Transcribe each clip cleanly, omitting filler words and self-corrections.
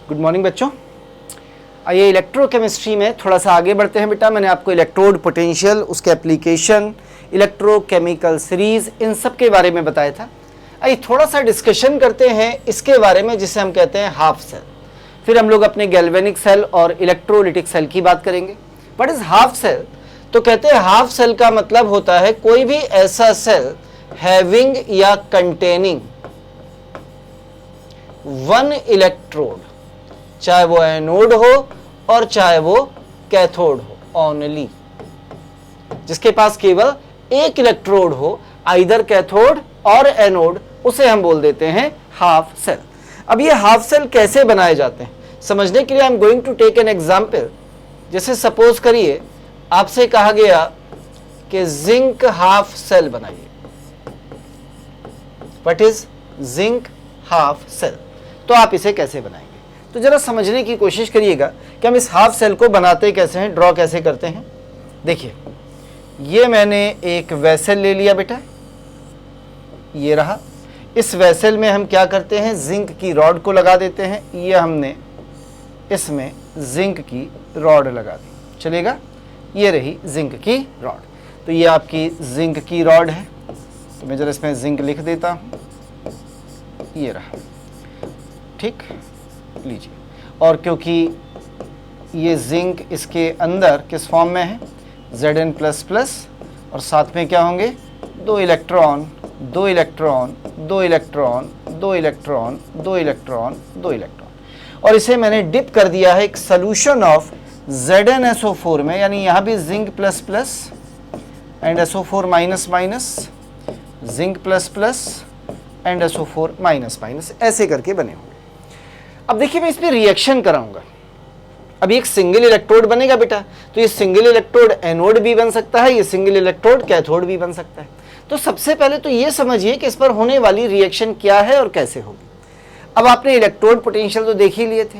Good morning बच्चों। आइए electrochemistry में थोड़ा सा आगे बढ़ते हैं बेटा। मैंने आपको इलेक्ट्रोड पोटेंशियल, उसके एप्लीकेशन, इलेक्ट्रोकेमिकल सीरीज, इन सब के बारे में बताया था। आइए थोड़ा सा डिस्कशन करते हैं इसके बारे में जिसे हम कहते हैं हाफ सेल। फिर हम लोग अपने गैल्वेनिक सेल और इलेक्ट्रोलिटिक सेल की बात करेंगे। What is half cell? तो कहते हैं हाफ सेल का मतलब होता है कोई भी ऐसा सेल हैविंग या कंटेनिंग वन इलेक्ट्रोड, चाहे वो एनोड हो और चाहे वो कैथोड हो, ओनली जिसके पास केवल एक इलेक्ट्रोड हो, आइदर कैथोड और एनोड, उसे हम बोल देते हैं हाफ सेल। अब ये हाफ सेल कैसे बनाए जाते हैं समझने के लिए I am going to take an example. जैसे सपोज करिए आपसे कहा गया कि जिंक हाफ सेल बनाइए। What is zinc half cell? तो आप इसे कैसे बनाएंगे? तो जरा समझने की कोशिश करिएगा कि हम इस हाफ सेल को बनाते कैसे हैं, ड्रॉ कैसे करते हैं। देखिए ये मैंने एक वेसल ले लिया बेटा, ये रहा। इस वेसल में हम क्या करते हैं, जिंक की रॉड को लगा देते हैं। ये हमने इसमें जिंक की रॉड लगा दी, चलेगा। ये रही जिंक की रॉड। तो ये आपकी जिंक की रॉड है। तो मैं जरा इसमें जिंक लिख देता हूँ, ये रहा, ठीक, लीजिए। और क्योंकि ये जिंक इसके अंदर किस फॉर्म में है, Zn++, और साथ में क्या होंगे, दो इलेक्ट्रॉन, दो इलेक्ट्रॉन, दो इलेक्ट्रॉन, दो इलेक्ट्रॉन, दो इलेक्ट्रॉन, दो इलेक्ट्रॉन। और इसे मैंने डिप कर दिया है एक सोल्यूशन ऑफ ZnSO4 में, यानी यहाँ भी zinc plus plus and SO4 minus minus, zinc plus plus and SO4 minus minus, ऐसे करके बने होंगे। अब देखिए मैं इस पर रिएक्शन कराऊंगा। अब एक सिंगल इलेक्ट्रोड बनेगा बेटा, तो ये सिंगल इलेक्ट्रोड एनोड भी बन सकता है, ये सिंगल इलेक्ट्रोड कैथोड भी बन सकता है। तो सबसे पहले तो ये समझिए कि इस पर होने वाली रिएक्शन क्या है और कैसे होगी। अब आपने इलेक्ट्रोड पोटेंशियल तो देख ही लिए थे।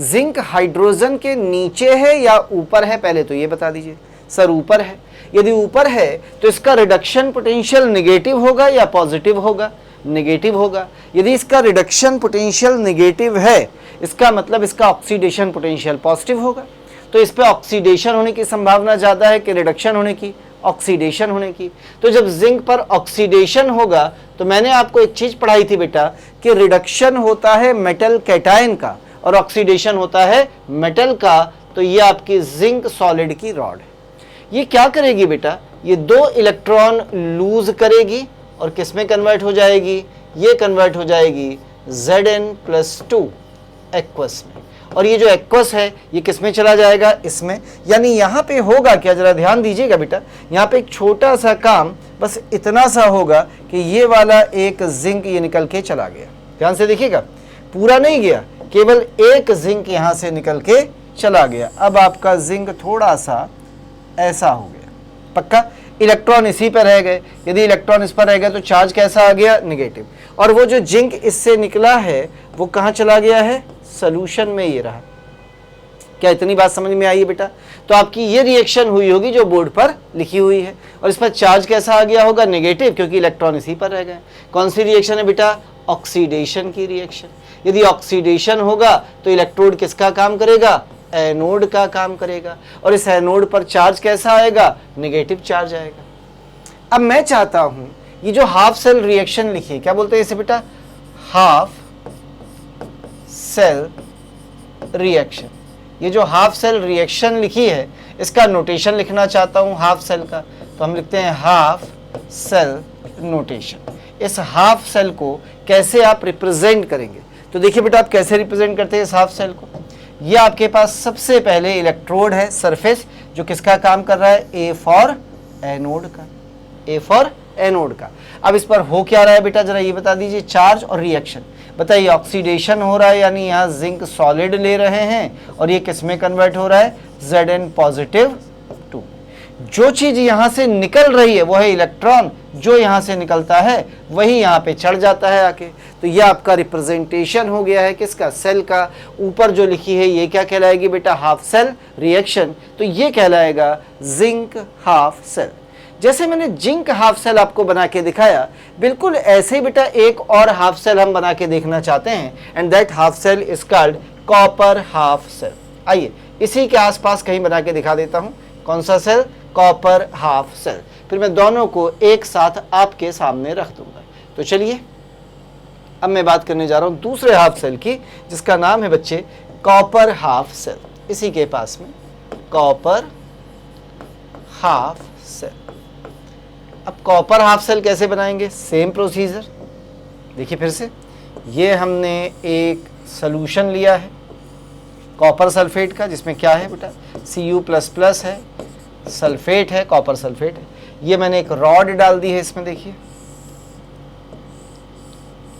जिंक हाइड्रोजन के नीचे है या ऊपर है, पहले तो ये बता दीजिए। सर ऊपर है। यदि ऊपर है तो इसका रिडक्शन पोटेंशियल नेगेटिव होगा या पॉजिटिव होगा? नेगेटिव होगा। यदि इसका रिडक्शन पोटेंशियल नेगेटिव है, इसका मतलब इसका ऑक्सीडेशन पोटेंशियल पॉजिटिव होगा। तो इस पे ऑक्सीडेशन होने की संभावना ज़्यादा है कि रिडक्शन होने की, ऑक्सीडेशन होने की। तो जब जिंक पर ऑक्सीडेशन होगा तो मैंने आपको एक चीज़ पढ़ाई थी बेटा कि रिडक्शन होता है मेटल कैटायन का और ऑक्सीडेशन होता है मेटल का। तो ये आपकी जिंक सॉलिड की रॉड है। ये क्या करेगी बेटा, ये दो इलेक्ट्रॉन लूज करेगी और किस में कन्वर्ट हो जाएगी, ये कन्वर्ट हो जाएगी Zn+2 एक्वस में। और ये जो एक्वस है ये किस में चला जाएगा, इसमें। यानी यहाँ पे होगा क्या, जरा ध्यान दीजिएगा बेटा, यहाँ पे एक छोटा सा काम बस इतना सा होगा कि ये वाला एक जिंक ये निकल के चला गया। ध्यान से देखिएगा, पूरा नहीं गया, केवल एक जिंक यहाँ से निकल के चला गया। अब आपका जिंक थोड़ा सा ऐसा हो गया, पक्का। इलेक्ट्रॉन इसी पर रह गए। यदि इलेक्ट्रॉन इस पर रह गए तो चार्ज कैसा आ गया, निगेटिव। और वो जो जिंक इससे निकला है वो कहाँ चला गया है, सॉल्यूशन में, ये रहा। क्या इतनी बात समझ में आई है बेटा? तो आपकी ये रिएक्शन हुई होगी जो बोर्ड पर लिखी हुई है। और इस पर चार्ज कैसा आ गया होगा, नेगेटिव, क्योंकि इलेक्ट्रॉन इसी पर रह गए। कौन सी रिएक्शन है बेटा, ऑक्सीडेशन की रिएक्शन। यदि ऑक्सीडेशन होगा तो इलेक्ट्रोड किसका काम करेगा, एनोड का काम करेगा। और इस एनोड पर चार्ज कैसा आएगा, नेगेटिव चार्ज आएगा। अब मैं चाहता हूं ये जो हाफ सेल रिएक्शन लिखी, क्या बोलते हैं इसे बेटा, हाफ सेल रिएक्शन। ये जो हाफ सेल रिएक्शन लिखी है इसका नोटेशन लिखना चाहता हूं हाफ सेल का, तो हम लिखते हैं हाफ सेल नोटेशन। इस हाफ सेल को कैसे आप रिप्रेजेंट करेंगे? तो देखिए बेटा आप कैसे रिप्रेजेंट करते हैं इस हाफ सेल को। ये आपके पास सबसे पहले इलेक्ट्रोड है, सरफेस, जो किसका काम कर रहा है, ए फॉर एनोड का, ए फॉर एनोड का। अब इस पर हो क्या रहा है बेटा, जरा ये बता दीजिए, चार्ज और रिएक्शन। बताइए, ऑक्सीडेशन हो रहा है, यानी यहाँ जिंक सॉलिड ले रहे हैं और ये किस में कन्वर्ट हो रहा है, Zn+2। जो चीज यहाँ से निकल रही है वो है इलेक्ट्रॉन, जो यहाँ से निकलता है वही यहाँ पे चढ़ जाता है आके। तो ये आपका रिप्रेजेंटेशन हो गया है किसका, सेल का। ऊपर जो लिखी है ये क्या कहलाएगी बेटा, हाफ सेल रिएक्शन। तो ये कहलाएगा जिंक हाफ सेल। जैसे मैंने जिंक हाफ सेल आपको बना के दिखाया, बिल्कुल ऐसे ही बेटा एक और हाफ सेल हम बना के देखना चाहते हैं, and that half cell is called copper half cell. आइए इसी के आसपास कहीं बना के दिखा देता हूं। कौन सा सेल? Copper half cell. फिर मैं दोनों को एक साथ आपके सामने रख दूंगा। तो चलिए अब मैं बात करने जा रहा हूं दूसरे हाफ सेल की, जिसका नाम है बच्चे कॉपर हाफ सेल। इसी के पास में कॉपर हाफ सेल। अब कॉपर हाफ सेल कैसे बनाएंगे? Same procedure. देखिए फिर से, ये हमने एक सॉल्यूशन लिया है कॉपर सल्फेट का, जिसमें क्या है बेटा? Cu++ है, सल्फेट है, कॉपर सल्फेट है। ये मैंने एक रॉड डाल दी है इसमें। देखिए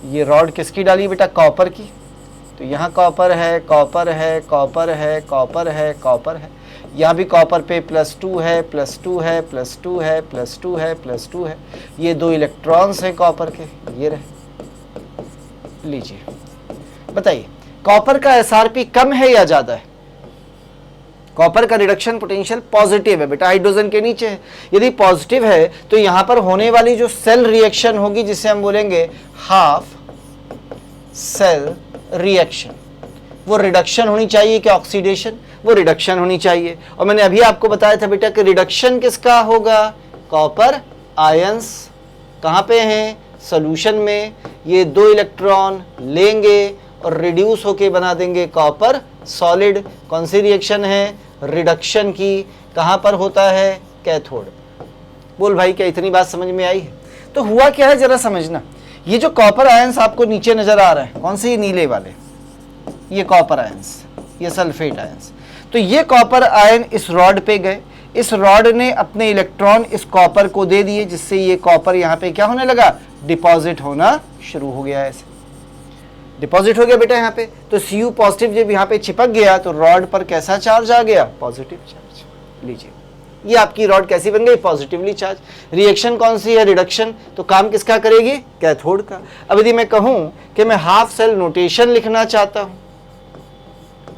ये रॉड किसकी डाली बेटा? कॉपर की। तो यहाँ कॉपर है, कॉपर है, कॉपर है, कॉपर है, कॉपर है। यहाँ भी कॉपर पे +2 है, +2 है, +2 है, +2 है, +2 है। ये 2 इलेक्ट्रॉन्स हैं कॉपर के, ये रहे। लीजिए बताइए, कॉपर का SRP कम है या ज़्यादा है? कॉपर का रिडक्शन पोटेंशियल पॉजिटिव है बेटा, हाइड्रोजन के नीचे है। यदि पॉजिटिव है तो यहाँ पर होने वाली जो सेल रिएक्शन होगी, जिसे हम बोलेंगे हाफ सेल रिएक्शन, वो रिडक्शन होनी चाहिए कि ऑक्सीडेशन? वो रिडक्शन होनी चाहिए। और मैंने अभी आपको बताया था बेटा कि रिडक्शन किसका होगा? कॉपर आयंस कहाँ पे हैं? सॉल्यूशन में। ये 2 इलेक्ट्रॉन लेंगे और रिड्यूस होके बना देंगे कॉपर सॉलिड। कौन सी रिएक्शन है? रिडक्शन की। कहाँ पर होता है? कैथोड। बोल भाई, क्या इतनी बात समझ में आई है? तो हुआ क्या है जरा समझना। ये जो कॉपर आयंस आपको नीचे नजर आ रहा है, कौन से? ये नीले वाले, ये कॉपर आयंस, ये सल्फेट आयंस। तो ये कॉपर आयन इस रॉड पे गए, इस रॉड ने अपने इलेक्ट्रॉन इस कॉपर को दे दिए, जिससे ये कॉपर यहाँ पे क्या होने लगा? डिपॉजिट होना शुरू हो गया। ऐसे डिपॉजिट हो गया बेटा यहाँ पे। तो Cu पॉजिटिव जब यहाँ पे चिपक गया तो रॉड पर कैसा चार्ज आ गया? Positive charge. लीजिए, ये आपकी रॉड कैसी बन गई? Positively charge. रिएक्शन कौन सी है? रिडक्शन। तो काम किसका करेगी? कैथोड का। अब यदि मैं कहूं कि मैं हाफ सेल नोटेशन लिखना चाहता हूं,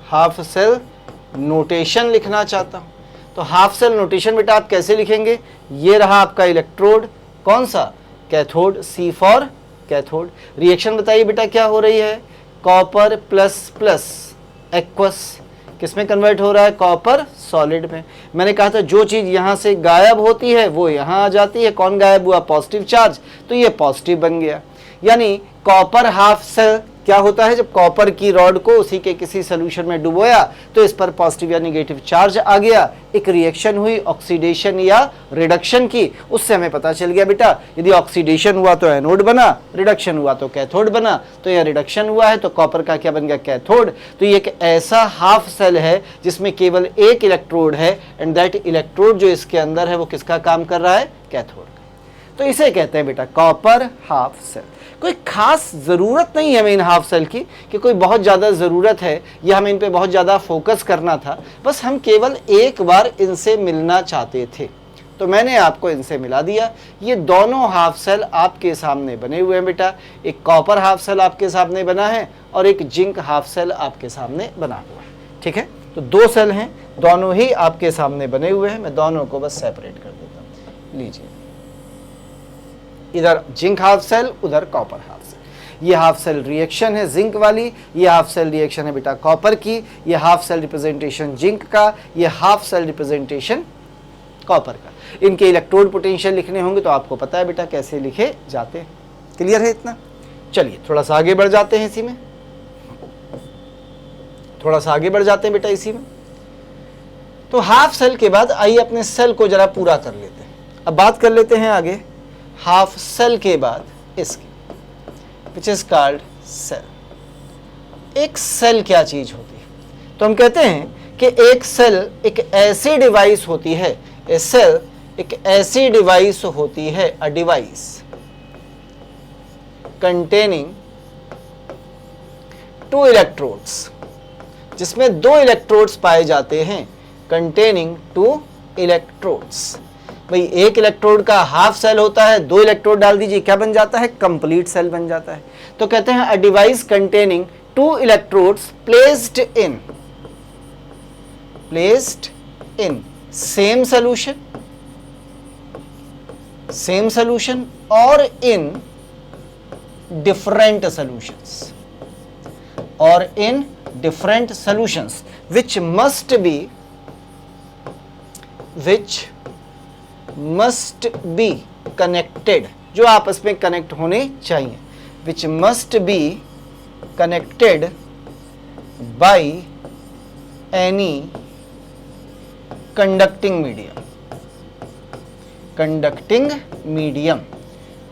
हाफ सेल नोटेशन लिखना चाहता हूं, तो हाफ सेल नोटेशन बेटा आप कैसे लिखेंगे? ये रहा आपका इलेक्ट्रोड, कौन सा? Cathode, C for cathode. Reaction बताइए बेटा क्या हो रही है? कॉपर ++ एक्वस किसमें कन्वर्ट हो रहा है? कॉपर सॉलिड में। मैंने कहा था जो चीज यहां से गायब होती है वो यहां आ जाती है। कौन गायब हुआ? Positive charge. तो ये पॉजिटिव बन गया। यानी कॉपर हाफ सेल क्या होता है? जब कॉपर की रॉड को उसी के किसी सोल्यूशन में डुबोया तो इस पर पॉजिटिव या नेगेटिव चार्ज आ गया, एक रिएक्शन हुई ऑक्सीडेशन या रिडक्शन की। उससे हमें पता चल गया बेटा, यदि ऑक्सीडेशन हुआ तो एनोड बना, रिडक्शन हुआ तो कैथोड बना। तो यह रिडक्शन हुआ है तो कॉपर का क्या बन गया? कैथोड। तो ये एक ऐसा हाफ सेल है जिसमें केवल एक इलेक्ट्रोड है, एंड दैट इलेक्ट्रोड जो इसके अंदर है वो किसका काम कर रहा है? कैथोड का। तो इसे कहते हैं बेटा कॉपर हाफ सेल। कोई खास ज़रूरत नहीं है हमें इन हाफ सेल की कि कोई बहुत ज़्यादा ज़रूरत है या हमें इन पे बहुत ज़्यादा फोकस करना था, बस हम केवल एक बार इनसे मिलना चाहते थे। तो मैंने आपको इनसे मिला दिया। ये दोनों हाफ सेल आपके सामने बने हुए हैं बेटा। एक कॉपर हाफ सेल आपके सामने बना है और एक जिंक हाफ सेल आपके सामने बना हुआ है। ठीक है, तो 2 सेल हैं, दोनों ही आपके सामने बने हुए हैं। मैं दोनों को बस सेपरेट कर देता हूँ। लीजिए, इधर जिंक हाफ सेल, उधर कॉपर हाफ सेल। ये हाफ सेल रिएक्शन है जिंक वाली, ये हाफ सेल रिएक्शन है बेटा कॉपर की। ये हाफ सेल रिप्रेजेंटेशन जिंक का, ये हाफ सेल रिप्रेजेंटेशन कॉपर का। इनके इलेक्ट्रोड पोटेंशियल लिखने होंगे तो आपको पता है बेटा कैसे लिखे जाते हैं। क्लियर है इतना? चलिए थोड़ा सा आगे बढ़ जाते हैं इसी में, थोड़ा सा आगे बढ़ जाते हैं बेटा इसी में। तो हाफ सेल के बाद आइए अपने सेल को जरा पूरा कर लेते हैं। अब बात कर लेते हैं आगे हाफ सेल के बाद इसकी, विच इज कॉल्ड सेल। एक सेल क्या चीज होती है? तो हम कहते हैं कि एक सेल एक ऐसी डिवाइस होती है, ए सेल एक ऐसी डिवाइस होती है, अ डिवाइस कंटेनिंग 2 इलेक्ट्रोड्स, जिसमें 2 इलेक्ट्रोड्स पाए जाते हैं, कंटेनिंग 2 इलेक्ट्रोड्स। भाई एक इलेक्ट्रोड का हाफ सेल होता है, 2 इलेक्ट्रोड डाल दीजिए, क्या बन जाता है? कंप्लीट सेल बन जाता है। तो कहते हैं a device containing 2 electrodes placed in same solution और in different solutions, different solutions which must be connected, जो आपस में कनेक्ट होने चाहिए, which must be connected by any conducting medium,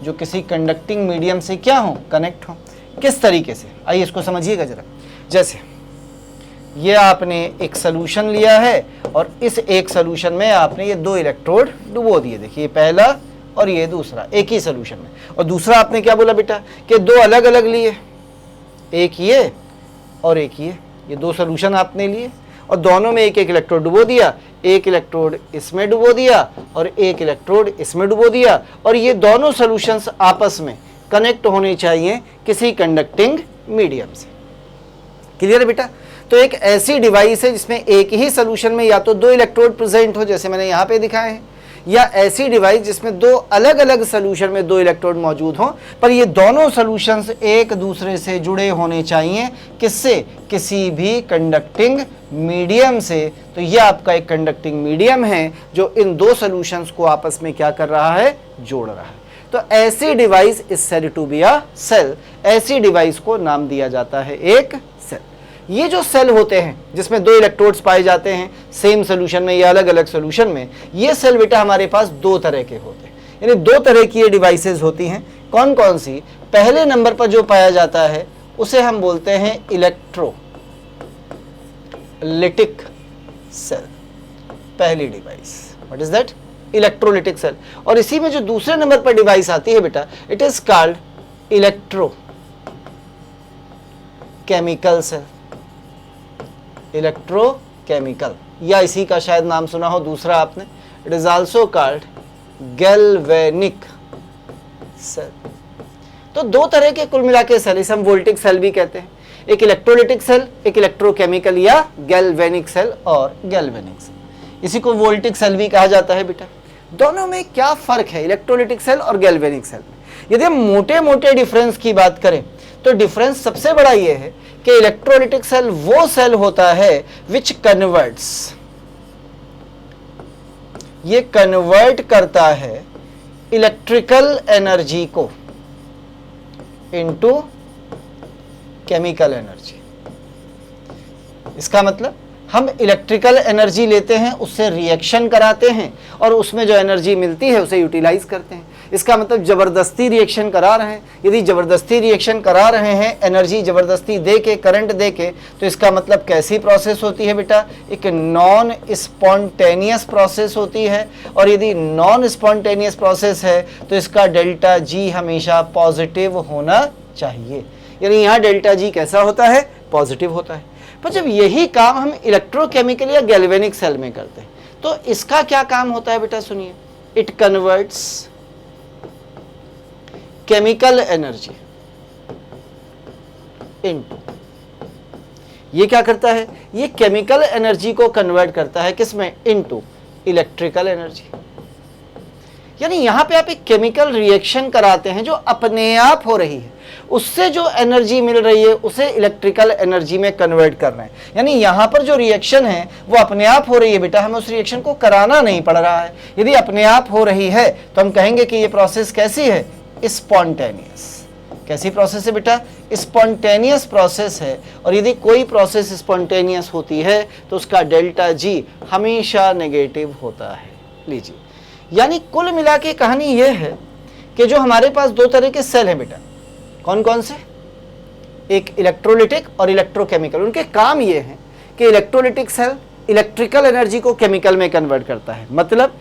जो किसी कंडक्टिंग मीडियम से क्या हो, कनेक्ट हो। किस तरीके से, आइए इसको समझिएगा जरा। जैसे ये आपने एक सॉल्यूशन लिया है और इस एक सॉल्यूशन में आपने ये 2 इलेक्ट्रोड डुबो दिए, देखिए ये पहला और ये दूसरा, एक ही सॉल्यूशन में। और दूसरा आपने क्या बोला बेटा कि 2 अलग अलग लिए, एक ये और एक ये 2 सॉल्यूशन आपने लिए और दोनों में एक एक इलेक्ट्रोड डुबो दिया, एक इलेक्ट्रोड इसमें डुबो दिया और एक इलेक्ट्रोड इसमें डुबो दिया, और ये दोनों सॉल्यूशंस आपस में कनेक्ट होने चाहिए किसी कंडक्टिंग मीडियम से। क्लियर है बेटा? तो एक ऐसी डिवाइस है जिसमें एक ही सॉल्यूशन में या तो 2 इलेक्ट्रोड प्रेजेंट हो, जैसे मैंने यहाँ पे दिखाए हैं, या ऐसी डिवाइस जिसमें 2 अलग अलग सॉल्यूशन में 2 इलेक्ट्रोड मौजूद हों, पर ये दोनों सॉल्यूशंस एक दूसरे से जुड़े होने चाहिए, किससे? किसी भी कंडक्टिंग मीडियम से। तो ये आपका एक कंडक्टिंग मीडियम है जो इन 2 सॉल्यूशंस को आपस में क्या कर रहा है, जोड़ रहा है। तो ऐसी device is said to be a cell, ऐसी डिवाइस को नाम दिया जाता है एक सेल। ये जो सेल होते हैं जिसमें 2 इलेक्ट्रोड्स पाए जाते हैं सेम सोल्यूशन में या अलग अलग सोल्यूशन में, ये सेल बेटा हमारे पास 2 तरह के होते हैं, यानी 2 तरह की ये डिवाइसेस होती हैं। कौन कौन सी? पहले नंबर पर जो पाया जाता है उसे हम बोलते हैं इलेक्ट्रोलिटिक सेल, पहली device. What is that? Electrolytic cell. और इसी में जो दूसरे नंबर पर डिवाइस आती है बेटा, it is called electrochemical cell, electrochemical, या इसी का शायद नाम सुना हो दूसरा आपने, it is also called galvanic cell. तो 2 तरह के कुल मिला के सेल, इसे हम वोल्टिक सेल भी कहते हैं, एक इलेक्ट्रोलिटिक सेल, एक इलेक्ट्रोकेमिकल या गैल्वेनिक सेल और गैल्वेनिक सेल, इसी को वोल्टिक सेल भी कहा जाता है बेटा। दोनों में क्या फर्क है इलेक्ट्रोलिटिक सेल और गैल्वेनिक सेल में? यदि हम मोटे मोटे डिफरेंस की बात करें तो डिफरेंस सबसे बड़ा ये है कि इलेक्ट्रोलिटिक सेल वो सेल होता है विच कन्वर्ट्स, ये कन्वर्ट करता है इलेक्ट्रिकल एनर्जी को इनटू केमिकल एनर्जी। इसका मतलब हम इलेक्ट्रिकल एनर्जी लेते हैं, उससे रिएक्शन कराते हैं और उसमें जो एनर्जी मिलती है उसे यूटिलाइज करते हैं। इसका मतलब जबरदस्ती रिएक्शन करा रहे हैं। यदि जबरदस्ती रिएक्शन करा रहे हैं, एनर्जी जबरदस्ती दे के, करंट दे के, तो इसका मतलब कैसी प्रोसेस होती है बेटा? एक नॉन स्पॉन्टेनियस प्रोसेस होती है। और यदि नॉन स्पॉन्टेनियस प्रोसेस है तो इसका डेल्टा जी हमेशा पॉजिटिव होना चाहिए, यानी यहाँ डेल्टा जी कैसा होता है? पॉजिटिव होता है। पर जब यही काम हम इलेक्ट्रोकेमिकल या गैल्वेनिक सेल में करते हैं तो इसका क्या काम होता है बेटा? सुनिए, it converts chemical energy into, ये क्या करता है? ये केमिकल एनर्जी को कन्वर्ट करता है किसमें? Into electrical energy. यानी यहां पे आप एक केमिकल रिएक्शन कराते हैं जो अपने आप हो रही है, उससे जो एनर्जी मिल रही है उसे इलेक्ट्रिकल एनर्जी में कन्वर्ट कर रहे हैं। यानी यहाँ पर जो रिएक्शन है वो अपने आप हो रही है बेटा, हमें उस रिएक्शन को कराना नहीं पड़ रहा है। यदि अपने आप हो रही है तो हम कहेंगे कि ये प्रोसेस कैसी है? स्पॉन्टेनियस। कैसी प्रोसेस है बेटा? स्पॉन्टेनियस प्रोसेस है। और यदि कोई प्रोसेस स्पॉन्टेनियस होती है तो उसका डेल्टा जी हमेशा नेगेटिव होता है। लीजिए, यानी कुल मिला के कहानी यह है कि जो हमारे पास 2 तरह के सेल हैं बेटा, कौन कौन से? एक इलेक्ट्रोलिटिक और इलेक्ट्रोकेमिकल। उनके काम ये है कि इलेक्ट्रोलिटिक सेल इलेक्ट्रिकल एनर्जी को केमिकल में कन्वर्ट करता है। मतलब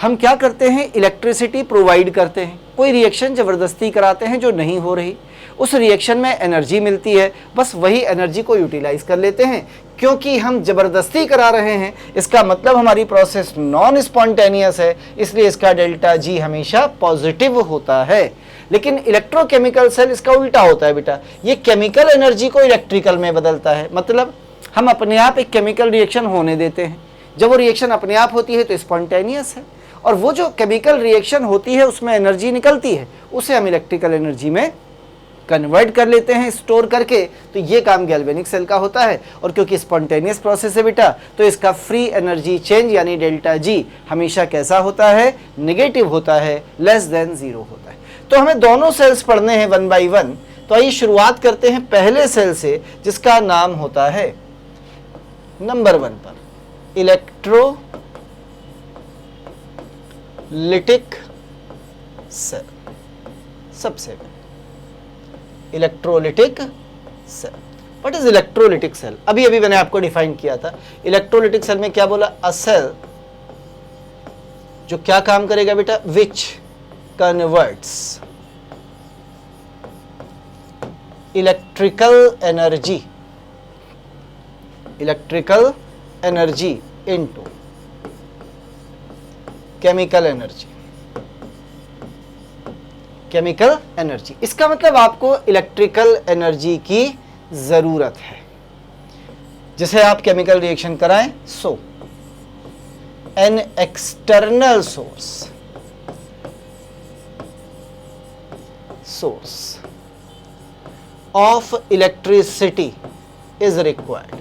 हम क्या करते हैं? इलेक्ट्रिसिटी प्रोवाइड करते हैं, कोई रिएक्शन जबरदस्ती कराते हैं जो नहीं हो रही, उस रिएक्शन में एनर्जी मिलती है, बस वही एनर्जी को यूटिलाइज कर लेते हैं। क्योंकि हम जबरदस्ती करा रहे हैं, इसका मतलब हमारी प्रोसेस नॉन स्पॉन्टेनियस है, इसलिए इसका डेल्टा जी हमेशा पॉजिटिव होता है। लेकिन इलेक्ट्रोकेमिकल सेल इसका उल्टा होता है बेटा, ये केमिकल एनर्जी को इलेक्ट्रिकल में बदलता है। मतलब हम अपने आप एक केमिकल रिएक्शन होने देते हैं, जब वो रिएक्शन अपने आप होती है तो स्पॉन्टेनियस है, और वो जो केमिकल रिएक्शन होती है उसमें एनर्जी निकलती है उसे हम इलेक्ट्रिकल एनर्जी में कन्वर्ट कर लेते हैं स्टोर करके, तो ये काम गैल्वेनिक सेल का होता है। और क्योंकि स्पॉन्टेनियस प्रोसेस है बेटा, तो इसका फ्री एनर्जी चेंज यानी डेल्टा जी हमेशा कैसा होता है, नेगेटिव होता है, लेस देन 0 होता है। तो हमें दोनों सेल्स पढ़ने हैं 1 बाई 1। तो आइए शुरुआत करते हैं पहले सेल से, जिसका नाम होता है नंबर 1 पर इलेक्ट्रोलिटिक सेल। सबसे पहले electrolytic cell. What is electrolytic cell? अभी मैंने आपको डिफाइन किया था। इलेक्ट्रोलिटिक सेल में क्या बोला? अ सेल जो क्या काम करेगा बेटा? Which converts electrical energy into chemical energy. इसका मतलब आपको इलेक्ट्रिकल एनर्जी की जरूरत है, जिसे आप केमिकल रिएक्शन कराएं। So an external source of electricity is required.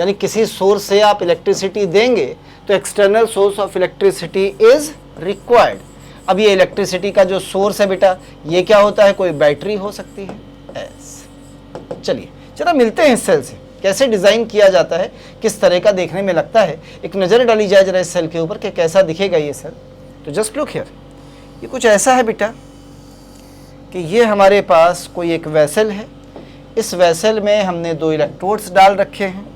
यानी किसी सोर्स से आप इलेक्ट्रिसिटी देंगे तो external source of electricity is required. अब ये इलेक्ट्रिसिटी का जो सोर्स है बेटा, ये क्या होता है? कोई बैटरी हो सकती है। चलिए जरा मिलते हैं इस सेल से, कैसे डिजाइन किया जाता है, किस तरह का देखने में लगता है। एक नजर डाली जाए जरा इस सेल के ऊपर कि कैसा दिखेगा ये सेल। तो जस्ट लुक हियर, ये कुछ ऐसा है बेटा कि ये हमारे पास कोई एक वेसल है। इस वेसल में हमने 2 इलेक्ट्रोड्स डाल रखे हैं।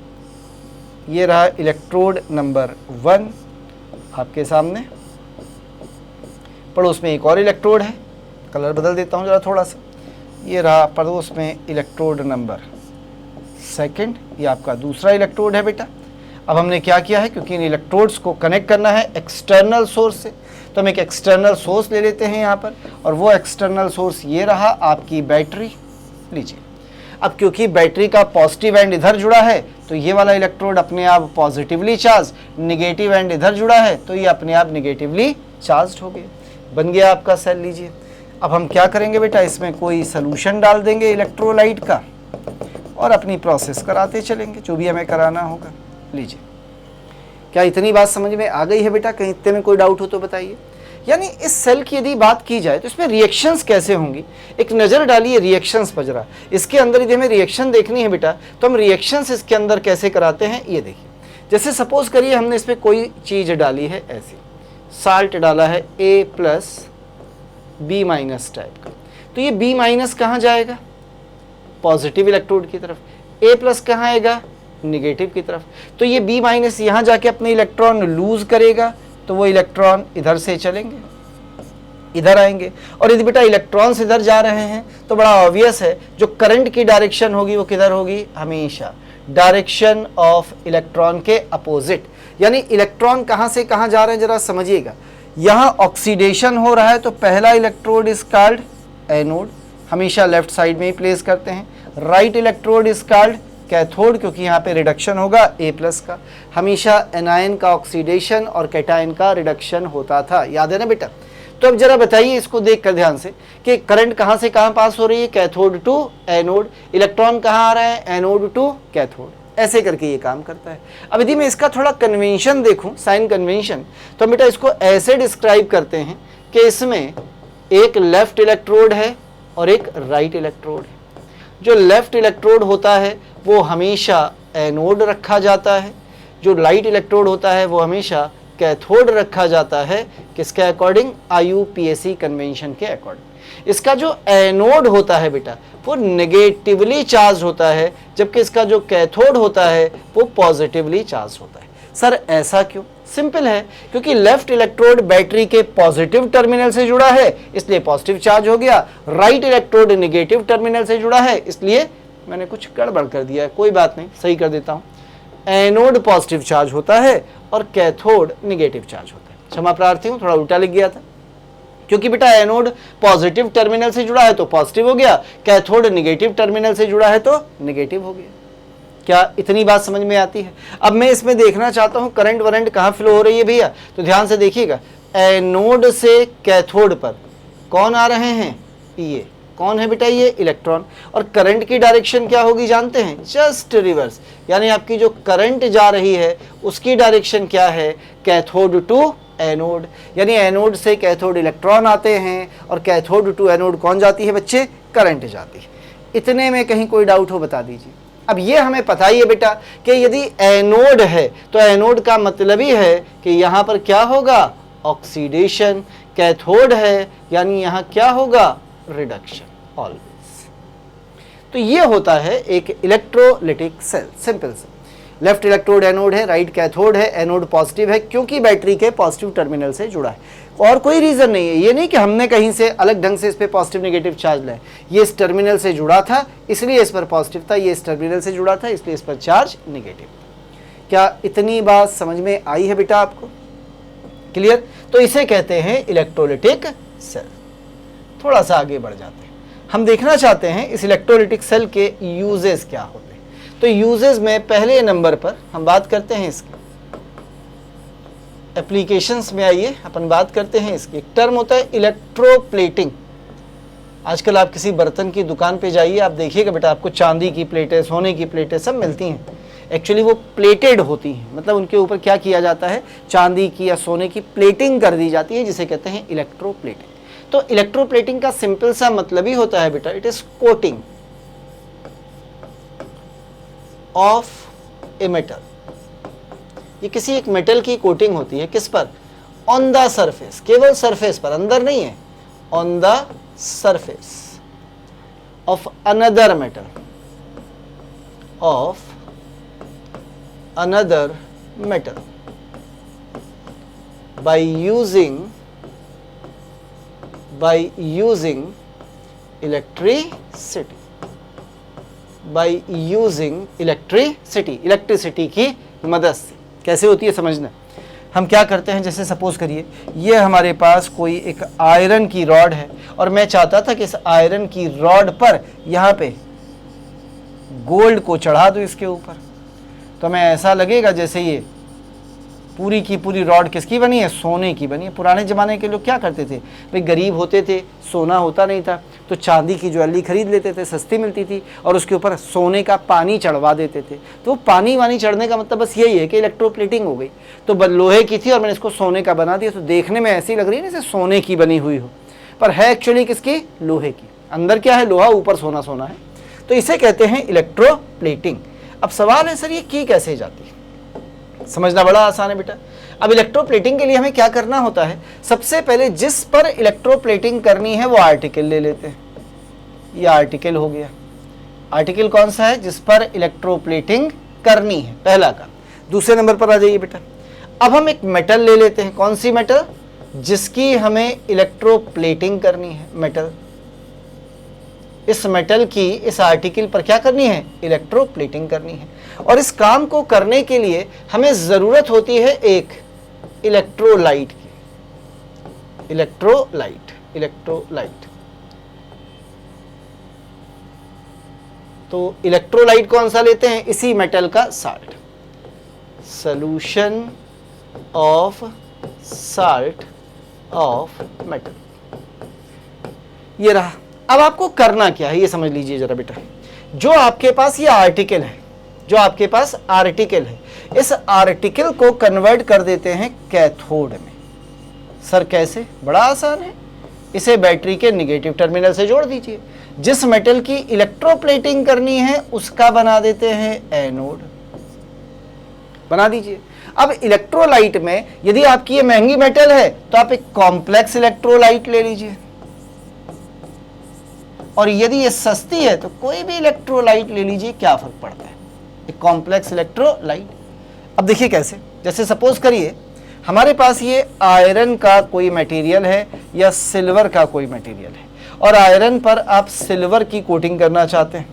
ये रहा इलेक्ट्रोड नंबर 1 आपके सामने, पड़ोस में एक और इलेक्ट्रोड है, कलर बदल देता हूँ जरा थोड़ा सा। ये रहा पड़ोस में इलेक्ट्रोड नंबर 2, ये आपका दूसरा इलेक्ट्रोड है बेटा। अब हमने क्या किया है, क्योंकि इन इलेक्ट्रोड्स को कनेक्ट करना है एक्सटर्नल सोर्स से, तो हम एक एक्सटर्नल सोर्स ले लेते हैं यहाँ पर, और वो एक्सटर्नल सोर्स ये रहा आपकी बैटरी। लीजिए, अब क्योंकि बैटरी का पॉजिटिव एंड इधर जुड़ा है, तो ये वाला इलेक्ट्रोड अपने आप पॉजिटिवली चार्ज, नेगेटिव एंड इधर जुड़ा है तो ये अपने आप नेगेटिवली चार्ज हो गया, बन गया आपका सेल। लीजिए, अब हम क्या करेंगे बेटा, इसमें कोई सोल्यूशन डाल देंगे इलेक्ट्रोलाइट का और अपनी प्रोसेस कराते चलेंगे, जो भी हमें कराना होगा। लीजिए, क्या इतनी बात समझ में आ गई है बेटा? कहीं इतने में कोई डाउट हो तो बताइए। यानी इस सेल की यदि बात की जाए तो इसमें रिएक्शंस कैसे होंगी, एक नज़र डालिए रिएक्शंस पर जरा। इसके अंदर यदि हमें रिएक्शन देखनी है बेटा, तो हम रिएक्शंस इसके अंदर कैसे कराते हैं ये देखिए। जैसे सपोज करिए हमने इसमें कोई चीज़ डाली है, ऐसी साल्ट डाला है A+B- टाइप का, तो ये B- कहाँ जाएगा? पॉजिटिव इलेक्ट्रोड की तरफ। A+ कहाँ आएगा? निगेटिव की तरफ। तो ये B- यहाँ जाके अपने इलेक्ट्रॉन लूज करेगा, तो वो इलेक्ट्रॉन इधर से चलेंगे, इधर आएंगे। और यदि बेटा इलेक्ट्रॉन्स इधर जा रहे हैं तो बड़ा ऑब्वियस है, जो करंट की डायरेक्शन होगी वो किधर होगी? हमेशा डायरेक्शन ऑफ इलेक्ट्रॉन के अपोजिट। यानी इलेक्ट्रॉन कहाँ से कहाँ जा रहे हैं जरा समझिएगा। यहाँ ऑक्सीडेशन हो रहा है तो पहला इलेक्ट्रोड इज कॉल्ड एनोड, हमेशा लेफ्ट साइड में ही प्लेस करते हैं। Right electrode is called cathode, क्योंकि यहाँ पे रिडक्शन होगा A+ का। हमेशा एनायन का ऑक्सीडेशन और कैटायन का रिडक्शन होता था, याद है ना बेटा? तो अब जरा बताइए इसको देख कर ध्यान से कि करंट कहाँ से कहाँ पास हो रही है? Cathode to anode. इलेक्ट्रॉन कहाँ आ रहा है? Anode to cathode. ऐसे करके ये काम करता है। अब यदि मैं इसका थोड़ा कन्वेंशन देखूं, साइन कन्वेंशन, तो बेटा इसको ऐसे डिस्क्राइब करते हैं कि इसमें एक लेफ्ट इलेक्ट्रोड है और एक राइट इलेक्ट्रोड है। जो लेफ्ट इलेक्ट्रोड होता है वो हमेशा एनोड रखा जाता है, जो राइट इलेक्ट्रोड होता है वो हमेशा कैथोड रखा जाता है। किसके अकॉर्डिंग? IUPAC कन्वेंशन के अकॉर्डिंग। इसका जो एनोड होता है बेटा वो नेगेटिवली चार्ज होता है, जबकि इसका जो कैथोड होता है वो पॉजिटिवली चार्ज होता है। सर ऐसा क्यों? सिंपल है, क्योंकि लेफ्ट इलेक्ट्रोड बैटरी के पॉजिटिव टर्मिनल से जुड़ा है इसलिए पॉजिटिव चार्ज हो गया, राइट इलेक्ट्रोड नेगेटिव टर्मिनल से जुड़ा है, इसलिए मैंने कुछ गड़बड़ कर दिया है, कोई बात नहीं, सही कर देता हूं। एनोड पॉजिटिव चार्ज होता है और कैथोड नेगेटिव चार्ज होता है। क्षमा प्रार्थी हूं, थोड़ा उल्टा लिख गया था, क्योंकि बेटा एनोड पॉजिटिव टर्मिनल से जुड़ा है तो पॉजिटिव हो गया, कैथोड नेगेटिव टर्मिनल से जुड़ा है तो नेगेटिव हो गया। क्या इतनी बात समझ में आती है? अब मैं इसमें देखना चाहता हूं करंट वरंट कहां फ्लो हो रही है भैया, तो ध्यान से देखिएगा। एनोड से कैथोड पर कौन आ रहे हैं? ये कौन है बेटा? ये इलेक्ट्रॉन। और करंट की डायरेक्शन क्या होगी जानते हैं? जस्ट रिवर्स, यानी आपकी जो करंट जा रही है उसकी डायरेक्शन क्या है? कैथोड टू एनोड, यानी एनोड से कैथोड इलेक्ट्रॉन आते हैं और कैथोड टू एनोड कौन जाती है बच्चे? करंट जाती है। इतने में कहीं कोई डाउट हो बता दीजिए। अब ये हमें पता ही है बेटा कि यदि एनोड है तो एनोड का मतलब ही है कि यहाँ पर क्या होगा? ऑक्सीडेशन। कैथोड है यानी यहाँ क्या होगा? Reduction always. तो ये होता है एक इलेक्ट्रोलिटिक सेल, सिंपल से। लेफ्ट इलेक्ट्रोड एनोड है, राइट कैथोड है, एनोड पॉजिटिव है क्योंकि बैटरी के पॉजिटिव टर्मिनल से जुड़ा है, और कोई रीजन नहीं है। ये नहीं कि हमने कहीं से अलग ढंग से इस पे पॉजिटिव नेगेटिव चार्ज लाए, ये इस टर्मिनल से जुड़ा था इसलिए इस पर पॉजिटिव था, ये इस टर्मिनल से जुड़ा था इसलिए इस पर चार्ज नेगेटिव। क्या इतनी बात समझ में आई है बेटा आपको? क्लियर? तो इसे कहते हैं इलेक्ट्रोलिटिक सेल। थोड़ा सा आगे बढ़ जाते हैं, हम देखना चाहते हैं इस इलेक्ट्रोलिटिक सेल के यूजेस क्या होते हैं। तो यूजेस में पहले नंबर पर हम बात करते हैं इसकी एप्लीकेशंस में। आइए अपन बात करते हैं इसकी। एक टर्म होता है इलेक्ट्रोप्लेटिंग। आजकल आप किसी बर्तन की दुकान पे जाइए, आप देखिएगा बेटा आपको चांदी की प्लेटें, सोने की प्लेटें सब मिलती हैं। एक्चुअली वो प्लेटेड होती हैं, मतलब उनके ऊपर क्या किया जाता है? चांदी की या सोने की प्लेटिंग कर दी जाती है, जिसे कहते हैं इलेक्ट्रोप्लेटिंग। तो इलेक्ट्रोप्लेटिंग का सिंपल सा मतलब ही होता है बेटा, it is coating of a metal. ये किसी एक मेटल की कोटिंग होती है, किस पर? ऑन द सरफेस, केवल सरफेस पर, अंदर नहीं है, on the surface of another metal, of another metal by using electricity, electricity की मदद से। कैसे होती है समझना। हम क्या करते हैं, जैसे सपोज करिए ये हमारे पास कोई एक आयरन की रॉड है और मैं चाहता था कि इस आयरन की रॉड पर यहाँ पे गोल्ड को चढ़ा दूं इसके ऊपर, तो मैं ऐसा लगेगा जैसे ये पूरी की पूरी रॉड किसकी बनी है? सोने की बनी है। पुराने ज़माने के लोग क्या करते थे भाई, गरीब होते थे, सोना होता नहीं था, तो चांदी की ज्वेलरी खरीद लेते थे, सस्ती मिलती थी, और उसके ऊपर सोने का पानी चढ़वा देते थे। तो पानी वानी चढ़ने का मतलब बस यही है कि इलेक्ट्रोप्लेटिंग हो गई। तो लोहे की थी और मैंने इसको सोने का बना दिया, तो देखने में ऐसी लग रही है जैसे सोने की बनी हुई हो, पर है एक्चुअली किसकी? लोहे की। अंदर क्या है? लोहा, ऊपर सोना सोना है। तो इसे कहते हैं इलेक्ट्रोप्लेटिंग। अब सवाल है सर ये की कैसे जाती है? समझना बड़ा आसान है बेटा। अब इलेक्ट्रोप्लेटिंग के लिए हमें क्या करना होता है? सबसे पहले जिस पर इलेक्ट्रोप्लेटिंग करनी है वो आर्टिकल ले लेते हैं। ये आर्टिकल हो गया। आर्टिकल कौन सा है? जिस पर इलेक्ट्रोप्लेटिंग करनी है, पहला काम। दूसरे नंबर पर आ जाइए बेटा। अब हम एक मेटल ले लेते हैं। कौन सी मेटल? जिसकी हमें इलेक्ट्रोप्लेटिंग करनी है, मेटल। इस मेटल की इस आर्टिकल पर क्या करनी है? इलेक्ट्रोप्लेटिंग करनी है। और इस काम को करने के लिए हमें जरूरत होती है एक इलेक्ट्रोलाइट की। इलेक्ट्रोलाइट। तो इलेक्ट्रोलाइट कौन सा लेते हैं? इसी मेटल का salt, solution of salt of metal. ये रहा। अब आपको करना क्या है ये समझ लीजिए जरा बेटा। जो आपके पास ये आर्टिकल है, इस आर्टिकल को कन्वर्ट कर देते हैं कैथोड में। सर कैसे? बड़ा आसान है। इसे बैटरी के नेगेटिव टर्मिनल से जोड़ दीजिए। जिस मेटल की इलेक्ट्रोप्लेटिंग करनी है उसका बना देते हैं एनोड, बना दीजिए। अब इलेक्ट्रोलाइट में यदि आपकी ये महंगी मेटल है तो आप एक कॉम्प्लेक्स इलेक्ट्रोलाइट ले लीजिए, और यदि ये सस्ती है तो कोई भी इलेक्ट्रोलाइट ले लीजिए, क्या फर्क पड़ता है? एक कॉम्प्लेक्स इलेक्ट्रोलाइट। अब देखिए कैसे। जैसे सपोज करिए हमारे पास ये आयरन का कोई मटेरियल है या सिल्वर का कोई मटेरियल है, और आयरन पर आप सिल्वर की कोटिंग करना चाहते हैं।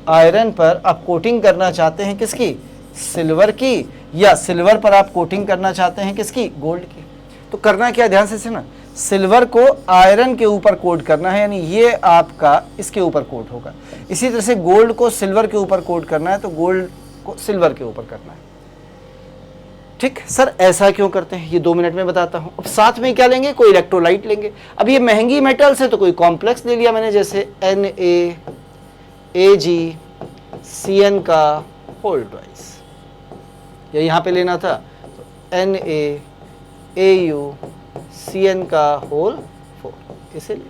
आयरन पर आप कोटिंग करना चाहते हैं किसकी? सिल्वर की। या सिल्वर पर आप कोटिंग करना चाहते हैं किसकी? गोल्ड की। तो करना क्या? ध्यान से सुना। सिल्वर को आयरन के ऊपर कोट करना है, यानी ये आपका इसके ऊपर कोट होगा। इसी तरह से गोल्ड को सिल्वर के ऊपर कोट करना है, तो गोल्ड को सिल्वर के ऊपर करना है। ठीक सर, ऐसा क्यों करते हैं ये 2 मिनट में बताता हूं। अब साथ में क्या लेंगे, कोई इलेक्ट्रोलाइट लेंगे। अब ये महंगी मेटल्स है तो कोई कॉम्प्लेक्स ले लिया मैंने, जैसे NaAgCN का होल ट्वाइस, या यहां पे लेना था तो NaAuCN का होल 4, इसे ले,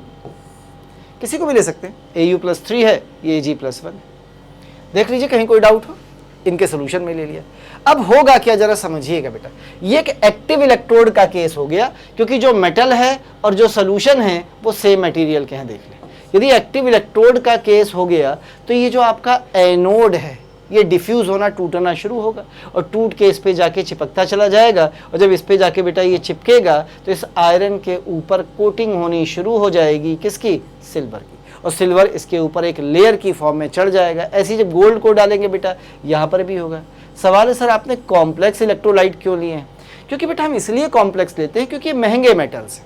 किसी को भी ले सकते हैं। Au+3 है, ये Ag+1। देख लीजिए कहीं कोई डाउट हो, इनके सोल्यूशन में ले लिया। अब होगा क्या जरा समझिएगा बेटा, ये एक एक्टिव इलेक्ट्रोड का केस हो गया, क्योंकि जो मेटल है और जो सोल्यूशन है वो सेम मटेरियल के हैं। देख लें, यदि एक्टिव इलेक्ट्रोड का केस हो गया तो ये जो आपका एनोड है ये डिफ्यूज होना, टूटना शुरू होगा और टूट के इस पे जाके चिपकता चला जाएगा। और जब इस पे जाके बेटा ये चिपकेगा तो इस आयरन के ऊपर कोटिंग होनी शुरू हो जाएगी, किसकी, सिल्वर की, और सिल्वर इसके ऊपर एक लेयर की फॉर्म में चढ़ जाएगा। ऐसे जब गोल्ड को डालेंगे बेटा यहाँ पर भी होगा। सवाल है सर आपने कॉम्प्लेक्स इलेक्ट्रोलाइट क्यों लिए हैं? क्योंकि बेटा हम इसलिए कॉम्प्लेक्स लेते हैं क्योंकि ये महंगे मेटल्स हैं,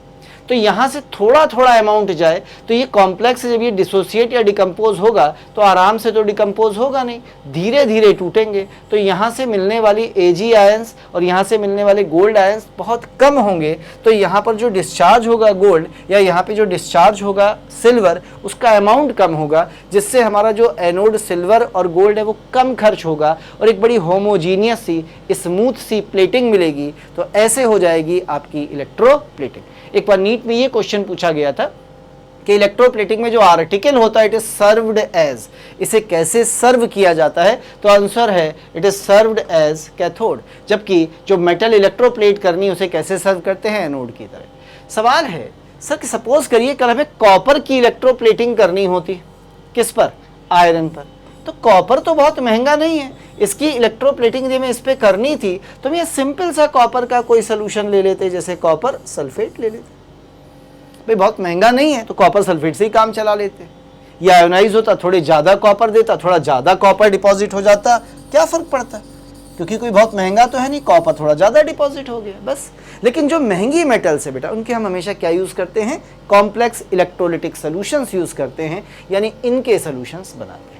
तो यहाँ से थोड़ा थोड़ा अमाउंट जाए तो ये कॉम्प्लेक्स जब ये डिसोसिएट या डिकम्पोज होगा तो आराम से तो डिकम्पोज होगा नहीं, धीरे धीरे टूटेंगे। तो यहाँ से मिलने वाली Ag आयंस और यहाँ से मिलने वाले गोल्ड आयंस बहुत कम होंगे। तो यहाँ पर जो डिस्चार्ज होगा गोल्ड या यहाँ पे जो डिस्चार्ज होगा सिल्वर, उसका अमाउंट कम होगा, जिससे हमारा जो एनोड सिल्वर और गोल्ड है वो कम खर्च होगा और एक बड़ी होमोजीनियस सी स्मूथ सी प्लेटिंग मिलेगी। तो ऐसे हो जाएगी आपकी इलेक्ट्रोप्लेटिंग। एक बार नीट में ये क्वेश्चन पूछा गया था कि इलेक्ट्रोप्लेटिंग में जो आर्टिकल होता है इट इज सर्व्ड एज, इसे कैसे सर्व किया जाता है? तो आंसर है it is served as cathode. जबकि जो मेटल इलेक्ट्रोप्लेट करनी है उसे कैसे सर्व करते हैं? एनोड की तरह। सवाल है सर कि सपोज करिए कल हमें कॉपर की इलेक्ट्रोप्लेटिंग करनी होती, किस पर? आयरन पर। तो कॉपर तो बहुत महंगा नहीं है, इसकी इलेक्ट्रोप्लेटिंग जब हमें इस पर करनी थी तो हम ये सिंपल सा कॉपर का कोई सोल्यूशन ले लेते, जैसे कॉपर सल्फेट ले लेते। भाई बहुत महंगा नहीं है तो कॉपर सल्फेट से ही काम चला लेते। या आयोनाइज होता, थोड़े ज़्यादा कॉपर देता, थोड़ा ज़्यादा कॉपर डिपॉजिट हो जाता, क्या फ़र्क पड़ता? क्योंकि कोई बहुत महंगा तो है नहीं, कॉपर थोड़ा ज़्यादा डिपॉजिट हो गया बस। लेकिन जो महंगी मेटल्स है बेटा उनके हम हमेशा क्या यूज़ करते हैं? कॉम्प्लेक्स इलेक्ट्रोलिटिक सोल्यूशंस यूज़ करते हैं, यानी इनके सोल्यूशंस बनाते हैं।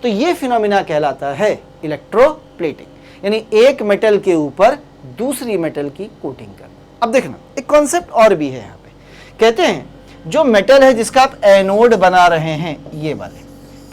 तो ये फिनोमिना कहलाता है इलेक्ट्रोप्लेटिंग, यानी एक मेटल के ऊपर दूसरी मेटल की कोटिंग करना। अब देखना एक कॉन्सेप्ट और भी है यहाँ पे, कहते हैं जो मेटल है जिसका आप एनोड बना रहे हैं, ये वाले,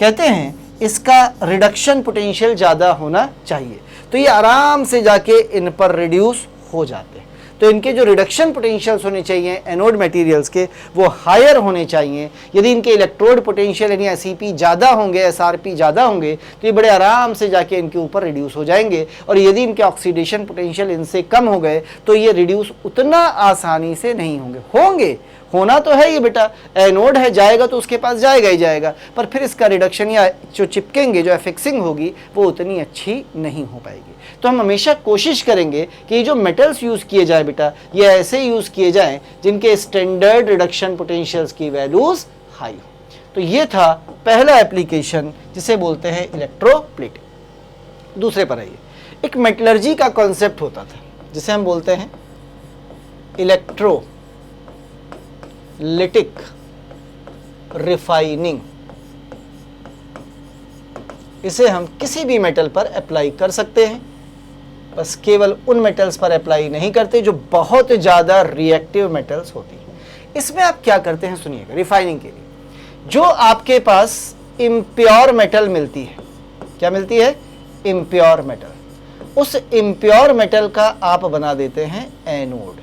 कहते हैं इसका रिडक्शन पोटेंशियल ज़्यादा होना चाहिए, तो ये आराम से जाके इन पर रिड्यूस हो जाते हैं। तो इनके जो रिडक्शन पोटेंशियल्स होने चाहिए एनोड मटेरियल्स के वो हायर होने चाहिए। यदि इनके इलेक्ट्रोड पोटेंशियल यानी एसईपी ज़्यादा होंगे, एसआरपी ज़्यादा होंगे, तो ये बड़े आराम से जाके इनके ऊपर रिड्यूस हो जाएंगे। और यदि इनके ऑक्सीडेशन पोटेंशियल इनसे कम हो गए तो ये रिड्यूस उतना आसानी से नहीं होंगे। होना तो है ये बेटा, एनोड है, जाएगा तो उसके पास जाएगा ही जाएगा, पर फिर इसका रिडक्शन या जो चिपकेंगे, जो फिक्सिंग होगी वो उतनी अच्छी नहीं हो पाएगी। तो हम हमेशा कोशिश करेंगे कि ये जो मेटल्स यूज़ किए जाए बेटा ये ऐसे यूज़ किए जाएं जिनके स्टैंडर्ड रिडक्शन पोटेंशियल्स की वैल्यूज़ हाई हो। तो ये था पहला एप्लीकेशन जिसे बोलते हैं इलेक्ट्रोप्लेटिंग। दूसरे पर आइए, एक मेटलर्जी का कॉन्सेप्ट होता था जिसे हम बोलते हैं इलेक्ट्रोलिटिक रिफाइनिंग। इसे हम किसी भी मेटल पर अप्लाई कर सकते हैं, बस केवल उन मेटल्स पर अप्लाई नहीं करते जो बहुत ज़्यादा रिएक्टिव मेटल्स होती हैं। इसमें आप क्या करते हैं सुनिएगा, रिफाइनिंग के लिए जो आपके पास इम्प्योर मेटल मिलती है, क्या मिलती है? Impure metal. उस इम्प्योर मेटल का आप बना देते हैं एनोड,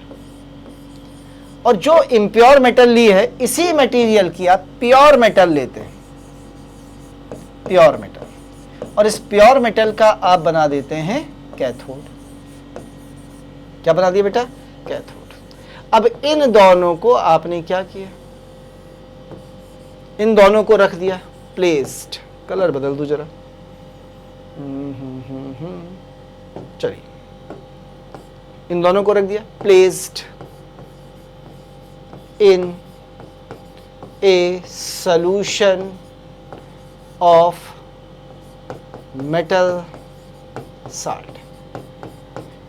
और जो इम्प्योर मेटल ली है इसी मटेरियल की आप प्योर मेटल लेते हैं, प्योर मेटल, और इस प्योर मेटल का आप बना देते हैं कैथोड। क्या बना दिया बेटा? कैथोड। अब इन दोनों को आपने क्या किया? इन दोनों को रख दिया प्लेस्ड। कलर बदल दो जरा, चलिए इन दोनों को रख दिया placed in A solution of metal salt.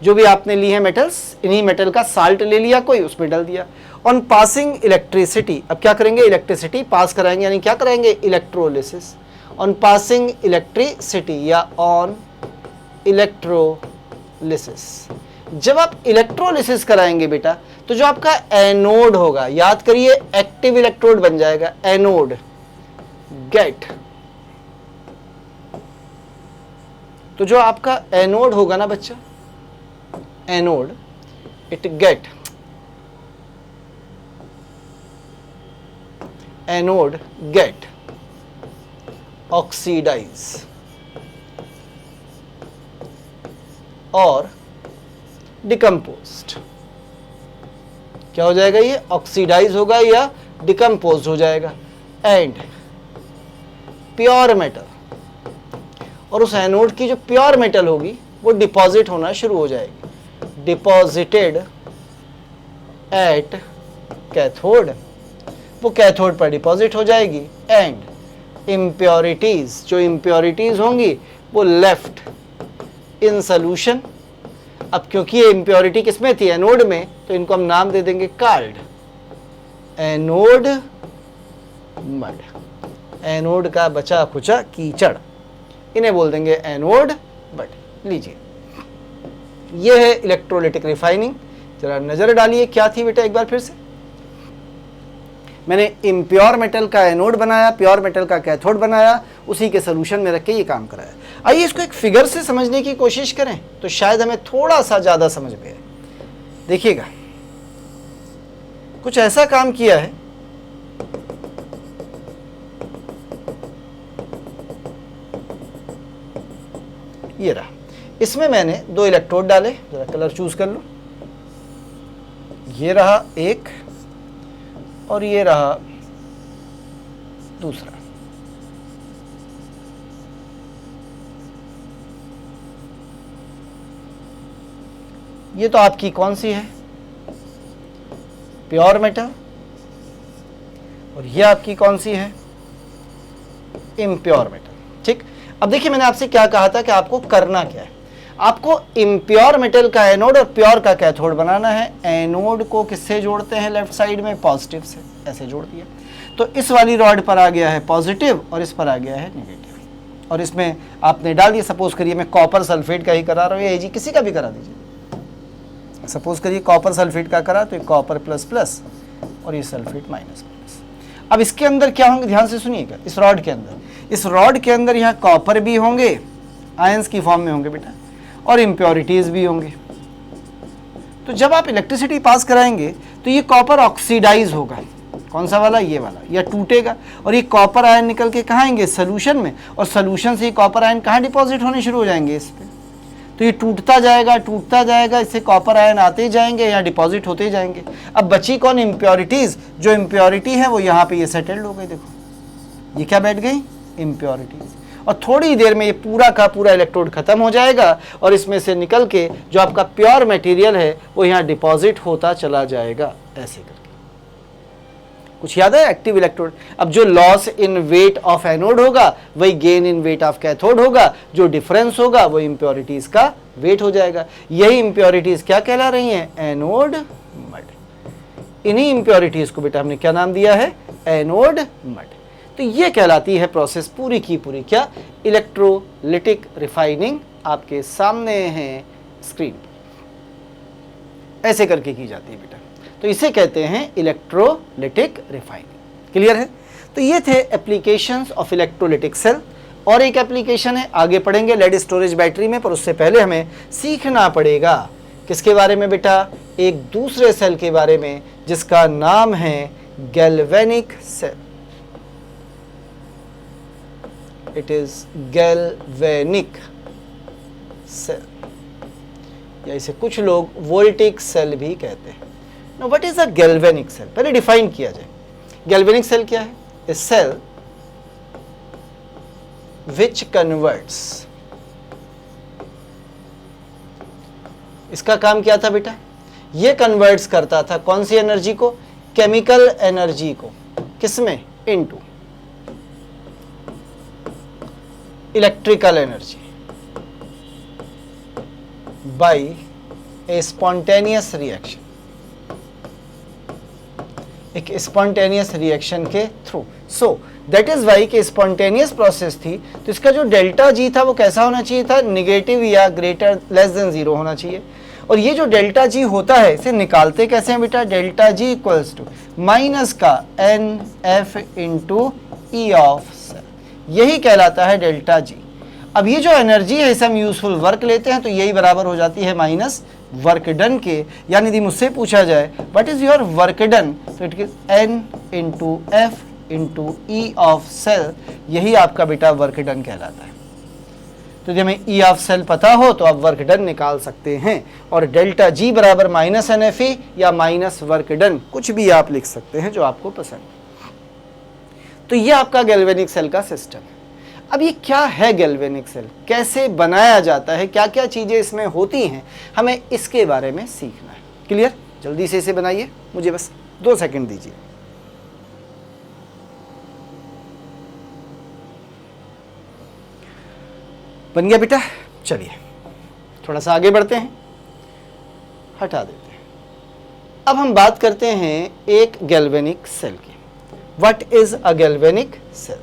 जो भी आपने ली है मेटल्स, इन्हीं मेटल का साल्ट ले लिया कोई, उसमें डाल दिया। ऑन पासिंग इलेक्ट्रिसिटी, अब क्या करेंगे? इलेक्ट्रिसिटी पास कराएंगे, यानी क्या कराएंगे? इलेक्ट्रोलिसिस। ऑन पासिंग इलेक्ट्रिसिटी या ऑन इलेक्ट्रोलिसिस, जब आप इलेक्ट्रोलिसिस कराएंगे बेटा, तो जो आपका एनोड होगा, याद करिए एक्टिव इलेक्ट्रोड बन जाएगा, एनोड गेट। तो जो आपका एनोड होगा ना बच्चा, anode, it get, anode get oxidize और डिकम्पोज्ड। क्या हो जाएगा? ये ऑक्सीडाइज होगा या डिकम्पोज्ड हो जाएगा। एंड प्योर मेटल, और उस एनोड की जो प्योर मेटल होगी वो डिपॉजिट होना शुरू हो जाएगी, डिपॉजिटेड एट कैथोड, वो कैथोड पर डिपॉजिट हो जाएगी। एंड इम्प्योरिटीज, जो इम्प्योरिटीज होंगी वो लेफ्ट इन सोल्यूशन। अब क्योंकि ये इम्प्योरिटी किसमें थी? एनोड में, तो इनको हम नाम दे देंगे कार्ड एनोड मड, एनोड का बचा खुचा कीचड़, इन्हें बोल देंगे एनोड मड। लीजिए, ये है इलेक्ट्रोलिटिक रिफाइनिंग। जरा नजर डालिए क्या थी बेटा एक बार फिर से। मैंने इम्प्योर मेटल का एनोड बनाया, प्योर मेटल का कैथोड बनाया, उसी के सोल्यूशन में रख के ये काम कराया। आइए इसको एक फिगर से समझने की कोशिश करें तो शायद हमें थोड़ा सा ज़्यादा समझ में आए। देखिएगा, कुछ ऐसा काम किया है, ये रहा, इसमें मैंने 2 इलेक्ट्रोड डाले, जरा कलर चूज कर लो, ये रहा एक और ये रहा दूसरा। ये तो आपकी कौन सी है? Pure metal. और ये आपकी कौन सी है? Impure metal. ठीक, अब देखिए मैंने आपसे क्या कहा था कि आपको करना क्या है। आपको इम्प्योर मेटल का एनोड और प्योर का कैथोड बनाना है। एनोड को किससे जोड़ते हैं? लेफ्ट साइड में पॉजिटिव से, ऐसे जोड़ दिया। तो इस वाली रॉड पर आ गया है पॉजिटिव और इस पर आ गया है नेगेटिव। और इसमें आपने डाल दिया, सपोज करिए मैं कॉपर सल्फेट का ही करा रहा हूँ, या जी किसी का भी करा दीजिए। सपोज करिए कॉपर सल्फेट का करा, तो ये कॉपर प्लस प्लस और ये सल्फेट माइनस माइनस। अब इसके अंदर क्या होंगे, ध्यान से सुनिएगा। इस रॉड के अंदर यहाँ कॉपर भी होंगे, आयंस की फॉर्म में होंगे बेटा, और इम्प्योरिटीज भी होंगे। तो जब आप इलेक्ट्रिसिटी पास कराएंगे तो ये कॉपर ऑक्सीडाइज होगा, कौन सा वाला? ये वाला, या टूटेगा, और ये कॉपर आयन निकल के कहाँ आएंगे? सोल्यूशन में, और सोल्यूशन से ये कॉपर आयन कहाँ डिपॉजिट होने शुरू हो जाएंगे? इस पे। तो ये टूटता जाएगा, इससे कॉपर आयन आते ही जाएंगे या डिपॉजिट होते ही जाएंगे। अब बची कौन? इम्प्योरिटीज। जो इम्प्योरिटी है वो यहाँ पे ये सेटल्ड हो गई, देखो ये क्या बैठ गई? इम्प्योरिटीज। और थोड़ी देर में ये पूरा का पूरा इलेक्ट्रोड खत्म हो जाएगा और इसमें से निकल के जो आपका प्योर मटेरियल है वो यहाँ डिपॉजिट होता चला जाएगा, ऐसे करके। कुछ याद है? Active electrode. अब जो loss in weight of anode होगा वही gain in weight of cathode होगा, जो डिफरेंस होगा वो इम्प्योरिटीज का वेट हो जाएगा। यही इम्प्योरिटीज क्या कहला रही हैं? Anode mud. इन्हीं इम्प्योरिटीज को बेटा हमने क्या नाम दिया है? Anode mud. तो ये कहलाती है प्रोसेस पूरी की पूरी क्या? Electrolytic refining. आपके सामने है स्क्रीन पर, ऐसे करके की जाती है बेटा। तो इसे कहते हैं इलेक्ट्रोलिटिक रिफाइनिंग। क्लियर है? तो ये थे एप्लीकेशंस ऑफ इलेक्ट्रोलिटिक सेल। और एक एप्लीकेशन है, आगे पढ़ेंगे लेड स्टोरेज बैटरी में, पर उससे पहले हमें सीखना पड़ेगा किसके बारे में बेटा? एक दूसरे सेल के बारे में जिसका नाम है galvanic cell. It is galvanic cell, या इसे कुछ लोग वोल्टिक सेल भी कहते हैं। Now, what is a galvanic cell? पहले डिफाइन किया जाए। गैल्वेनिक सेल क्या है? A cell which converts, इसका काम क्या था बेटा? ये कन्वर्ट्स करता था कौन सी एनर्जी को? केमिकल एनर्जी को। किसमें? Into electrical energy by a spontaneous reaction, एक स्पॉन्टेनियस रिएक्शन के through. So that is why कि स्पॉन्टेनियस प्रोसेस थी तो इसका जो डेल्टा जी था वो कैसा होना चाहिए था? निगेटिव या ग्रेटर लेस देन 0 होना चाहिए। और ये जो डेल्टा जी होता है इसे निकालते कैसे हैं बेटा? Delta G equals to minus का N F into E of cell, यही कहलाता है डेल्टा जी। अब ये जो एनर्जी है इसे हम यूजफुल वर्क लेते हैं तो यही बराबर हो जाती है माइनस वर्क डन के। यानी यदि मुझसे पूछा जाए what is your work done, तो it is N into F into E of cell, यही आपका बेटा वर्क डन कहलाता है। तो यदि हमें ई ऑफ सेल पता हो तो आप वर्क डन निकाल सकते हैं, और डेल्टा जी बराबर माइनस एन एफ ई या माइनस वर्क डन, कुछ भी आप लिख सकते हैं जो आपको पसंद। तो ये आपका गैल्वेनिक सेल का सिस्टम है। अब ये क्या है गैल्वेनिक सेल, कैसे बनाया जाता है, क्या क्या चीज़ें इसमें होती हैं, हमें इसके बारे में सीखना है। क्लियर? जल्दी से इसे बनाइए, मुझे बस 2 सेकंड दीजिए। बन गया बेटा? चलिए थोड़ा सा आगे बढ़ते हैं, हटा देते हैं। अब हम बात करते हैं एक गैल्वेनिक सेल की। What is a galvanic cell?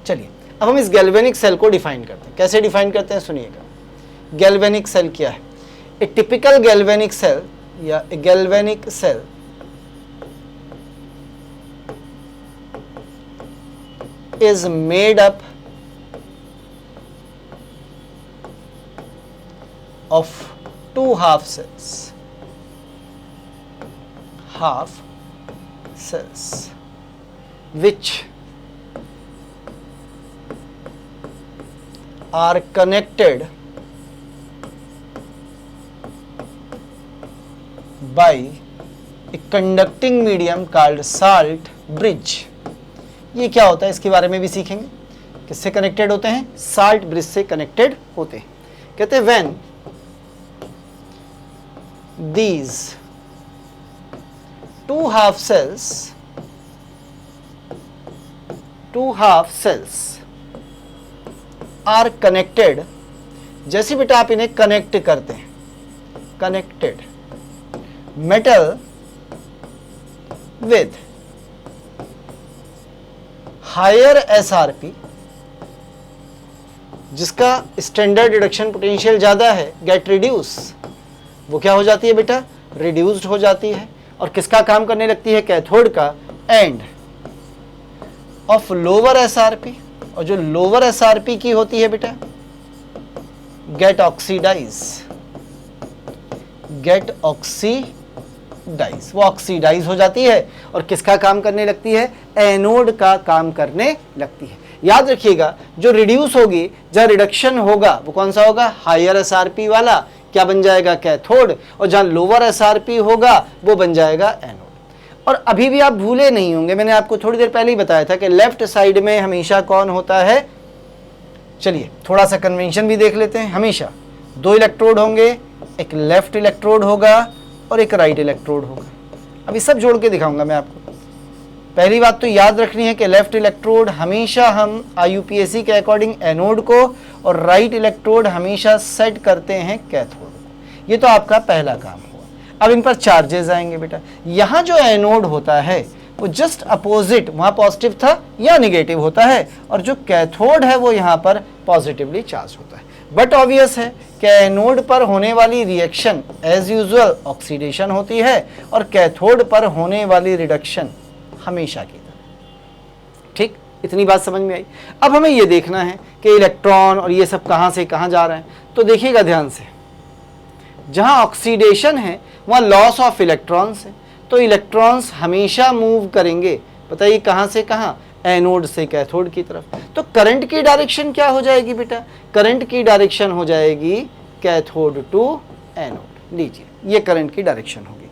चलिए अब हम इस गैल्वेनिक सेल को डिफाइन करते हैं। कैसे डिफाइन करते हैं सुनिएगा। गैल्वेनिक सेल क्या है? ए टिपिकल गैल्वेनिक सेल या galvanic cell is made up of 2 half cells, which are connected by a conducting medium called salt bridge। ये क्या होता है इसके बारे में भी सीखेंगे। किससे कनेक्टेड होते हैं? साल्ट ब्रिज से कनेक्टेड होते हैं। कहते हैं when these 2 half cells are connected, जैसे बेटा आप इन्हें कनेक्ट करते हैं, connected metal with higher SRP, जिसका स्टैंडर्ड रिडक्शन पोटेंशियल ज्यादा है, गेट रिड्यूस, वो क्या हो जाती है बेटा? रिड्यूस्ड हो जाती है। और किसका काम करने लगती है? कैथोड का। एंड ऑफ लोअर एसआरपी, और जो लोअर एसआरपी की होती है बेटा गेट ऑक्सीडाइज, वो ऑक्सीडाइज हो जाती है और किसका काम करने लगती है? एनोड का काम करने लगती है। याद रखिएगा जो रिड्यूस होगी, जहां रिडक्शन होगा वो कौन सा होगा? हायर एसआरपी वाला, क्या बन जाएगा? कैथोड। और जहां लोअर एसआरपी होगा वो बन जाएगा एनोड। और अभी भी आप भूले नहीं होंगे, मैंने आपको थोड़ी देर पहले ही बताया था कि लेफ्ट साइड में हमेशा कौन होता है? चलिए थोड़ा सा कन्वेंशन भी देख लेते हैं। हमेशा 2 इलेक्ट्रोड होंगे, एक लेफ्ट इलेक्ट्रोड होगा और एक राइट इलेक्ट्रोड होगा। अभी सब जोड़ के दिखाऊंगा मैं आपको। पहली बात तो याद रखनी है कि लेफ्ट इलेक्ट्रोड हमेशा हम IUPAC के अकॉर्डिंग एनोड को, और राइट इलेक्ट्रोड हमेशा सेट करते हैं कैथोड को। ये तो आपका पहला काम हुआ। अब इन पर चार्जेस आएंगे बेटा। यहाँ जो एनोड होता है वो जस्ट अपोजिट, वहाँ पॉजिटिव था या निगेटिव होता है, और जो कैथोड है वो यहाँ पर पॉजिटिवली चार्ज होता है। बट ऑब्वियस है कि एनोड पर होने वाली रिएक्शन एज यूजुअल ऑक्सीडेशन होती है, और कैथोड पर होने वाली रिडक्शन हमेशा की तरह। ठीक, इतनी बात समझ में आई। अब हमें ये देखना है कि इलेक्ट्रॉन और ये सब कहाँ से कहाँ जा रहे हैं। तो देखिएगा ध्यान से, जहाँ ऑक्सीडेशन है वहाँ लॉस ऑफ इलेक्ट्रॉन्स है, तो इलेक्ट्रॉन्स हमेशा मूव करेंगे, बताइए कहाँ से कहाँ? एनोड से कैथोड की तरफ। तो करंट की डायरेक्शन क्या हो जाएगी बेटा? करंट की डायरेक्शन हो जाएगी कैथोड टू एनोड। लीजिए ये करंट की डायरेक्शन होगी।